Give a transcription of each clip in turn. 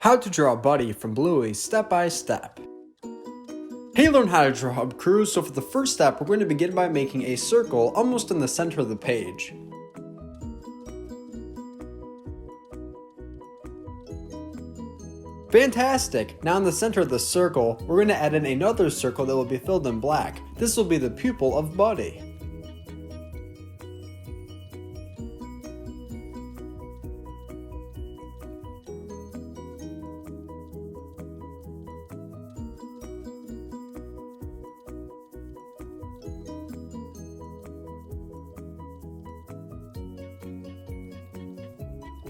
How to draw Buddy from Bluey step by step. Hey, learn how to draw Hub Crew. So for the first step, we're going to begin by making a circle almost in the center of the page. Fantastic! Now in the center of the circle, we're going to add in another circle that will be filled in black. This will be the pupil of Buddy.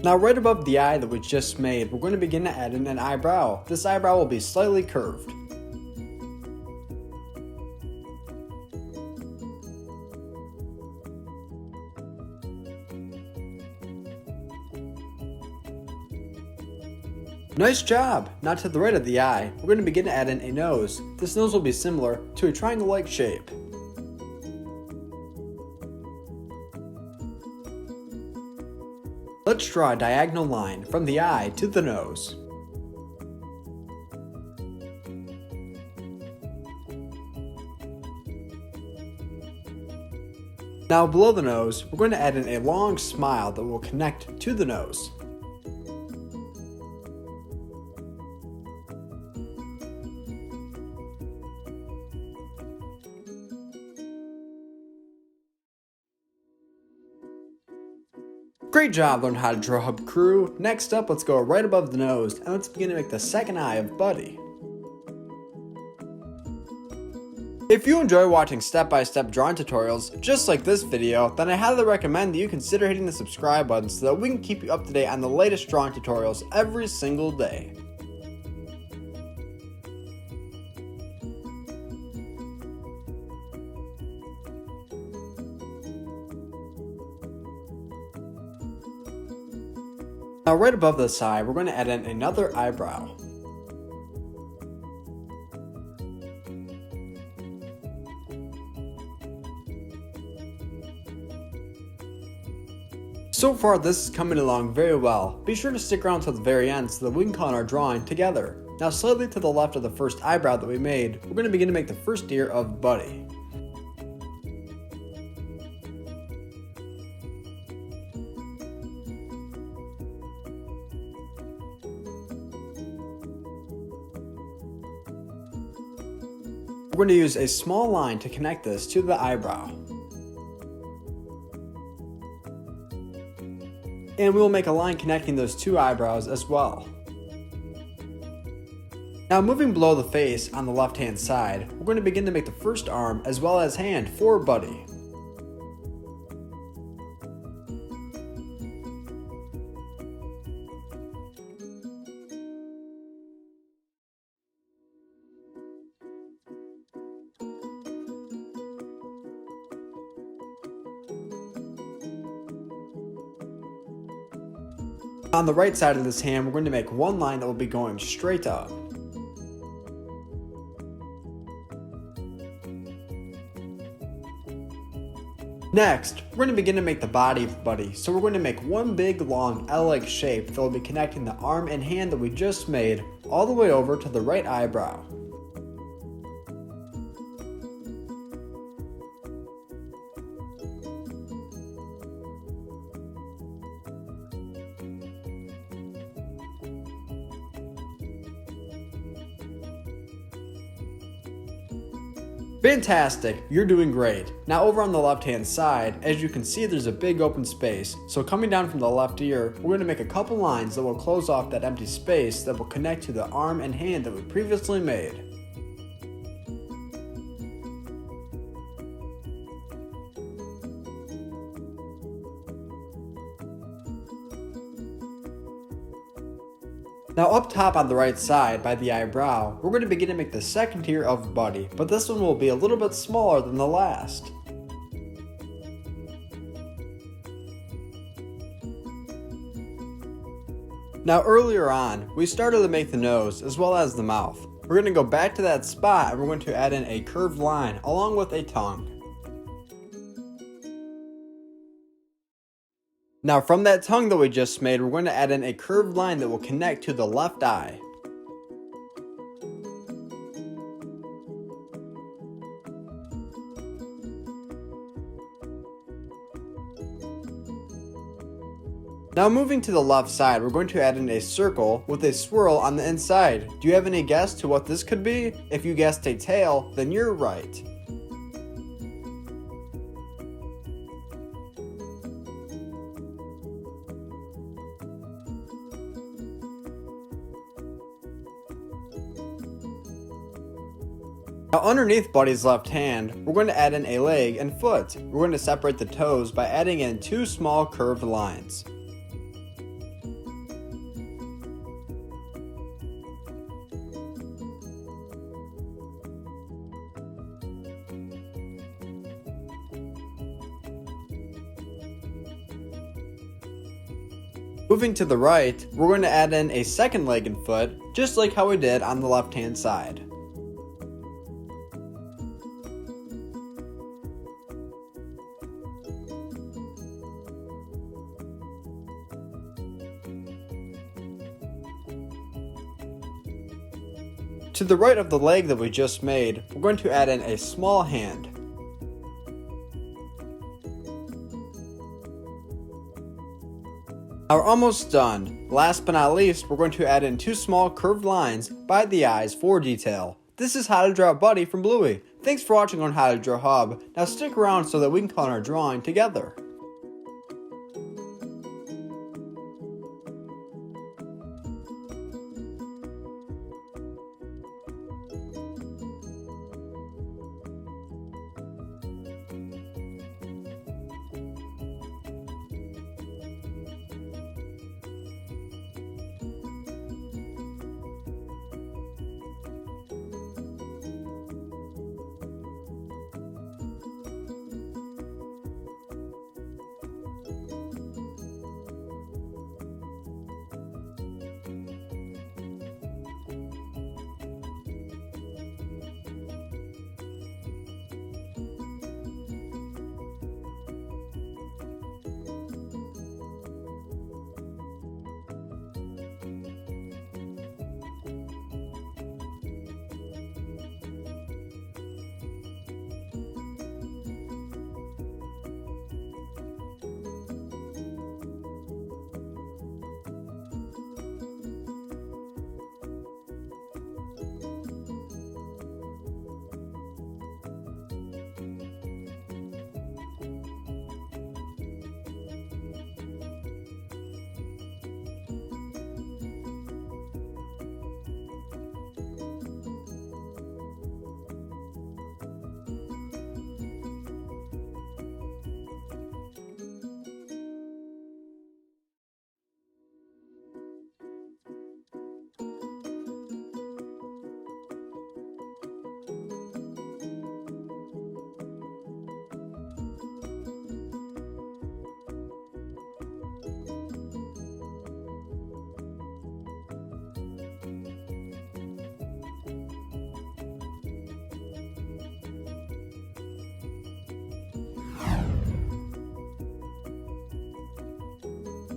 Now right above the eye that we just made, we're going to begin to add in an eyebrow. This eyebrow will be slightly curved. Nice job! Now to the right of the eye, we're going to begin to add in a nose. This nose will be similar to a triangle-like shape. Let's draw a diagonal line from the eye to the nose. Now below the nose, we're going to add in a long smile that will connect to the nose. Great job learning how to draw Hub Crew. Next up, let's go right above the nose and let's begin to make the second eye of Buddy. If you enjoy watching step-by-step drawing tutorials just like this video, then I highly recommend that you consider hitting the subscribe button so that we can keep you up to date on the latest drawing tutorials every single day. Now right above the eye, we're going to add in another eyebrow. So far this is coming along very well. Be sure to stick around till the very end so that we can color our drawing together. Now slightly to the left of the first eyebrow that we made, we're going to begin to make the first ear of Buddy. We're going to use a small line to connect this to the eyebrow. And we will make a line connecting those two eyebrows as well. Now moving below the face on the left hand side, we're going to begin to make the first arm as well as hand for Buddy. On the right side of this hand, we're going to make one line that will be going straight up. Next, we're going to begin to make the body of Buddy, so we're going to make one big long L-like shape that will be connecting the arm and hand that we just made all the way over to the right eyebrow. Fantastic, you're doing great. Now over on the left hand side, as you can see there's a big open space. So coming down from the left ear, we're going to make a couple lines that will close off that empty space that will connect to the arm and hand that we previously made. Now up top on the right side by the eyebrow, we're going to begin to make the second tier of Buddy, but this one will be a little bit smaller than the last. Now earlier on, we started to make the nose as well as the mouth. We're going to go back to that spot and we're going to add in a curved line along with a tongue. Now from that tongue that we just made, we're going to add in a curved line that will connect to the left eye. Now moving to the left side, we're going to add in a circle with a swirl on the inside. Do you have any guess to what this could be? If you guessed a tail, then you're right. Now underneath Buddy's left hand, we're going to add in a leg and foot. We're going to separate the toes by adding in two small curved lines. Moving to the right, we're going to add in a second leg and foot, just like how we did on the left hand side. To the right of the leg that we just made, we're going to add in a small hand. Now we're almost done. Last but not least, we're going to add in two small curved lines by the eyes for detail. This is How to Draw Buddy from Bluey. Thanks for watching on How to Draw Hub. Now stick around so that we can color our drawing together.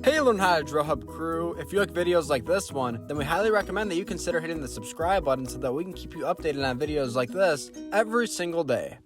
Hey Learn How to Draw Hub crew, if you like videos like this one, then we highly recommend that you consider hitting the subscribe button so that we can keep you updated on videos like this every single day.